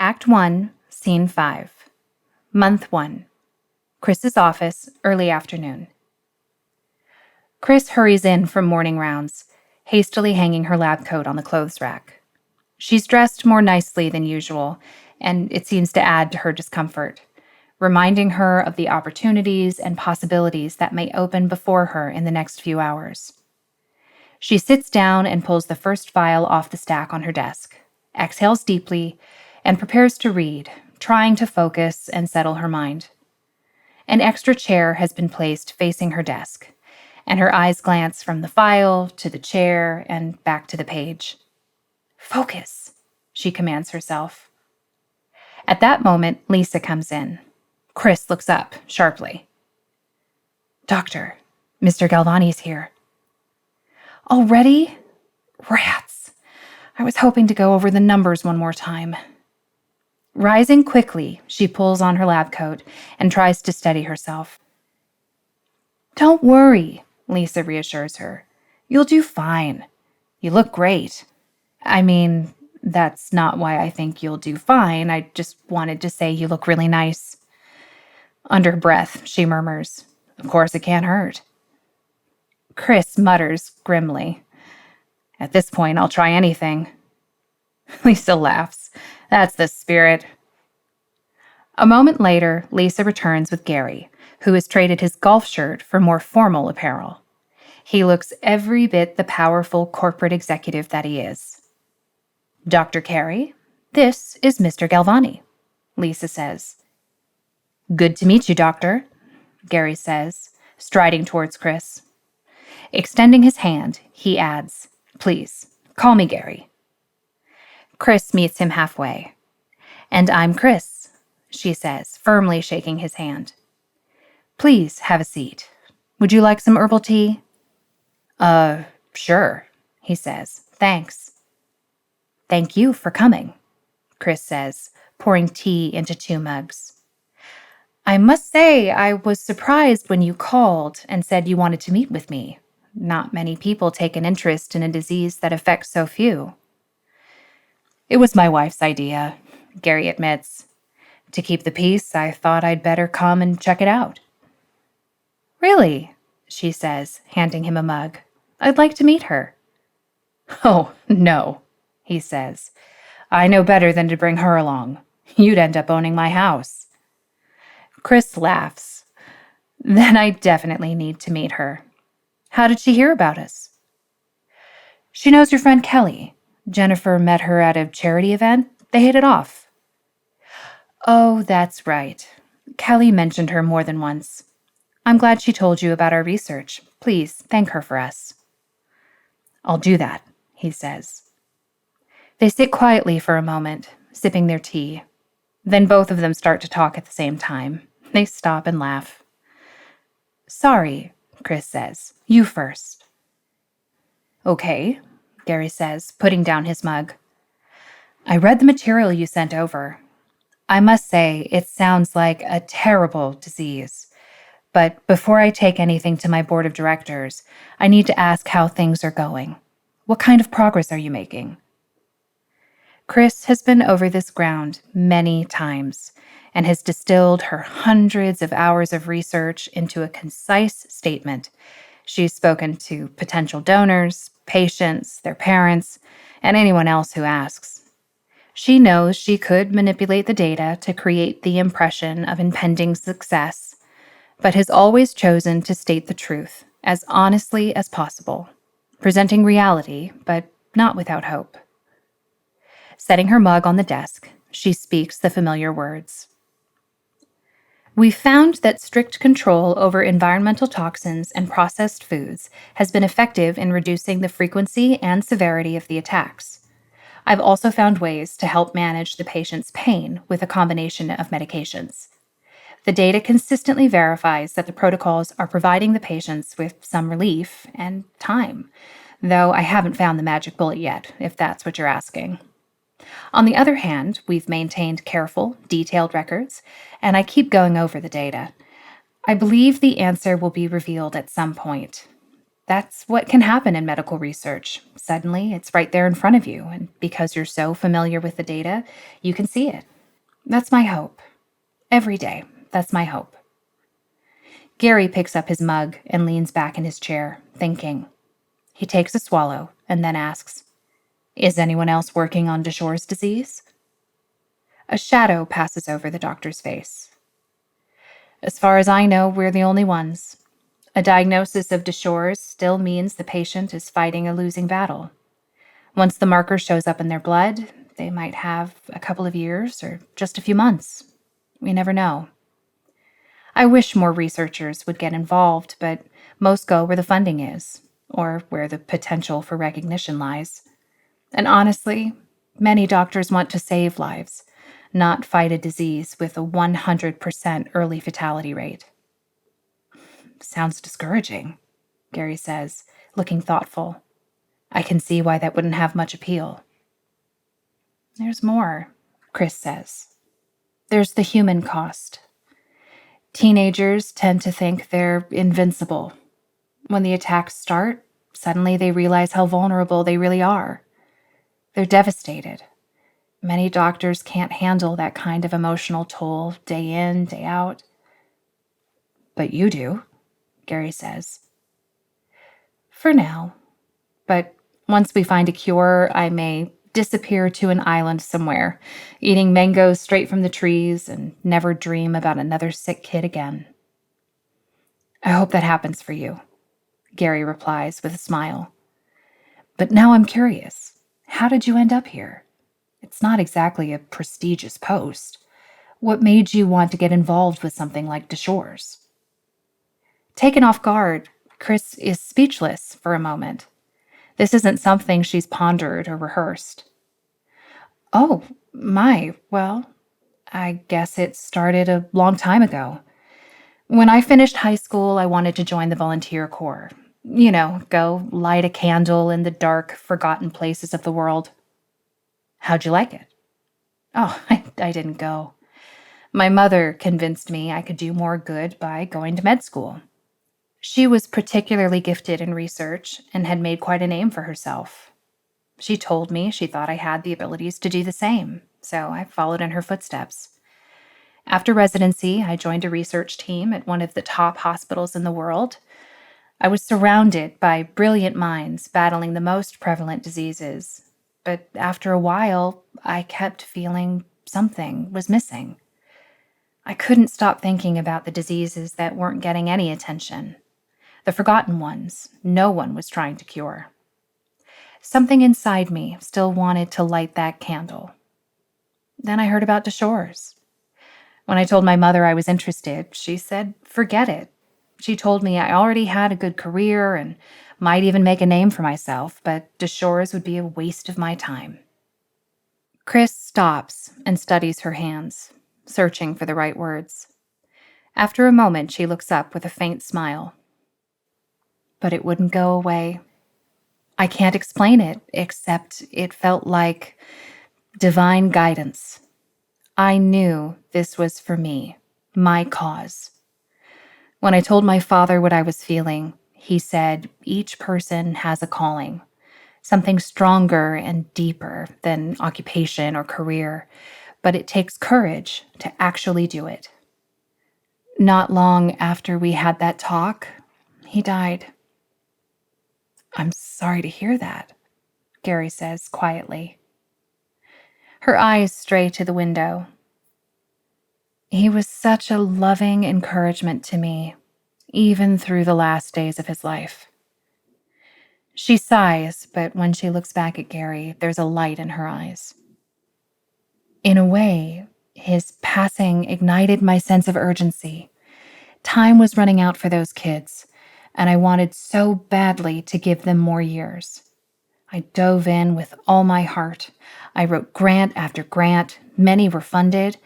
Act 1, Scene 5. Month 1. Chris's office, early afternoon. Chris hurries in from morning rounds, hastily hanging her lab coat on the clothes rack. She's dressed more nicely than usual, and it seems to add to her discomfort, reminding her of the opportunities and possibilities that may open before her in the next few hours. She sits down and pulls the first file off the stack on her desk, exhales deeply, and prepares to read, trying to focus and settle her mind. An extra chair has been placed facing her desk, and her eyes glance from the file to the chair and back to the page. "Focus," she commands herself. At that moment, Lisa comes in. Chris looks up sharply. "Doctor, Mr. Galvani's here." "Already? Rats. I was hoping to go over the numbers one more time." Rising quickly, she pulls on her lab coat and tries to steady herself. "Don't worry," Lisa reassures her. "You'll do fine. You look great. I mean, that's not why I think you'll do fine. I just wanted to say you look really nice." Under breath, she murmurs, "Of course it can't hurt." Chris mutters grimly, "At this point, I'll try anything." Lisa laughs. "That's the spirit." A moment later, Lisa returns with Gary, who has traded his golf shirt for more formal apparel. He looks every bit the powerful corporate executive that he is. "Dr. Carey, this is Mr. Galvani," Lisa says. "Good to meet you, Doctor," Gary says, striding towards Chris. Extending his hand, he adds, "Please, call me Gary." Chris meets him halfway. "And I'm Chris," she says, firmly shaking his hand. "Please have a seat. Would you like some herbal tea?" Sure," he says. "Thanks." "Thank you for coming," Chris says, pouring tea into 2 mugs. "I must say I was surprised when you called and said you wanted to meet with me. Not many people take an interest in a disease that affects so few." "It was my wife's idea," Gary admits. "To keep the peace, I thought I'd better come and check it out." "Really?" she says, handing him a mug. "I'd like to meet her." "Oh, no," he says. "I know better than to bring her along. You'd end up owning my house." Chris laughs. "Then I definitely need to meet her. How did she hear about us?" "She knows your friend Kelly. Jennifer met her at a charity event. They hit it off." "Oh, that's right. Kelly mentioned her more than once. I'm glad she told you about our research. Please thank her for us." "I'll do that," he says. They sit quietly for a moment, sipping their tea. Then both of them start to talk at the same time. They stop and laugh. "Sorry," Chris says. "You first." "Okay," Gary says, putting down his mug. "I read the material you sent over. I must say, it sounds like a terrible disease. But before I take anything to my board of directors, I need to ask how things are going. What kind of progress are you making?" Chris has been over this ground many times and has distilled her hundreds of hours of research into a concise statement. She's spoken to potential donors, patients, their parents, and anyone else who asks. She knows she could manipulate the data to create the impression of impending success, but has always chosen to state the truth as honestly as possible, presenting reality, but not without hope. Setting her mug on the desk, she speaks the familiar words. "We found that strict control over environmental toxins and processed foods has been effective in reducing the frequency and severity of the attacks. I've also found ways to help manage the patient's pain with a combination of medications. The data consistently verifies that the protocols are providing the patients with some relief and time, though I haven't found the magic bullet yet, if that's what you're asking. On the other hand, we've maintained careful, detailed records, and I keep going over the data. I believe the answer will be revealed at some point. That's what can happen in medical research. Suddenly, it's right there in front of you, and because you're so familiar with the data, you can see it. That's my hope. Every day, that's my hope. Gary picks up his mug and leans back in his chair, thinking. He takes a swallow and then asks, "Is anyone else working on Deshore's disease?" A shadow passes over the doctor's face. "As far as I know, we're the only ones. A diagnosis of Deshore's still means the patient is fighting a losing battle. Once the marker shows up in their blood, they might have a couple of years or just a few months. We never know. I wish more researchers would get involved, but most go where the funding is, or where the potential for recognition lies. And honestly, many doctors want to save lives, not fight a disease with a 100% early fatality rate." "Sounds discouraging," Gary says, looking thoughtful. "I can see why that wouldn't have much appeal." "There's more," Chris says. "There's the human cost. Teenagers tend to think they're invincible. When the attacks start, suddenly they realize how vulnerable they really are. They're devastated. Many doctors can't handle that kind of emotional toll day in, day out." "But you do," Gary says. "For now. But once we find a cure, I may disappear to an island somewhere, eating mangoes straight from the trees and never dream about another sick kid again." "I hope that happens for you," Gary replies with a smile. "But now I'm curious. How did you end up here? It's not exactly a prestigious post. What made you want to get involved with something like Deshore's?" Taken off guard, Chris is speechless for a moment. This isn't something she's pondered or rehearsed. "Oh, well, I guess it started a long time ago. When I finished high school, I wanted to join the volunteer corps. Go light a candle in the dark, forgotten places of the world." "How'd you like it?" "Oh, I didn't go. My mother convinced me I could do more good by going to med school. She was particularly gifted in research and had made quite a name for herself. She told me she thought I had the abilities to do the same, so I followed in her footsteps. After residency, I joined a research team at one of the top hospitals in the world. I was surrounded by brilliant minds battling the most prevalent diseases. But after a while, I kept feeling something was missing. I couldn't stop thinking about the diseases that weren't getting any attention. The forgotten ones no one was trying to cure. Something inside me still wanted to light that candle. Then I heard about Deshore's. When I told my mother I was interested, she said, forget it. She told me I already had a good career and might even make a name for myself, but Deshore's would be a waste of my time." Chris stops and studies her hands, searching for the right words. After a moment, she looks up with a faint smile. "But it wouldn't go away. I can't explain it, except it felt like divine guidance. I knew this was for me, my cause. When I told my father what I was feeling, he said each person has a calling, something stronger and deeper than occupation or career, but it takes courage to actually do it." Not long after we had that talk, he died. "I'm sorry to hear that," Gary says quietly. Her eyes stray to the window. "He was such a loving encouragement to me, even through the last days of his life." She sighs, but when she looks back at Gary, there's a light in her eyes. "In a way, his passing ignited my sense of urgency. Time was running out for those kids, and I wanted so badly to give them more years. I dove in with all my heart. I wrote grant after grant. Many were funded.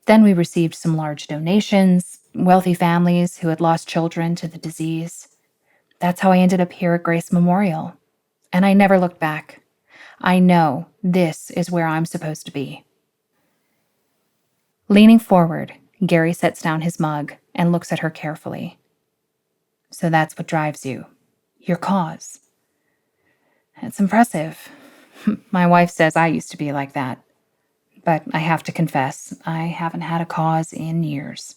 Then we received some large donations, wealthy families who had lost children to the disease. That's how I ended up here at Grace Memorial. And I never looked back. I know this is where I'm supposed to be." Leaning forward, Gary sets down his mug and looks at her carefully. "So that's what drives you, your cause." "It's impressive. My wife says I used to be like that. but I have to confess, I haven't had a cause in years.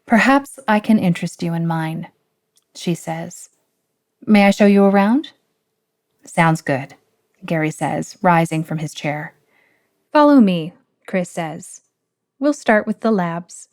Perhaps I can interest you in mine, she says. May I show you around? Sounds good, Gary says, rising from his chair. Follow me, Chris says. We'll start with the labs.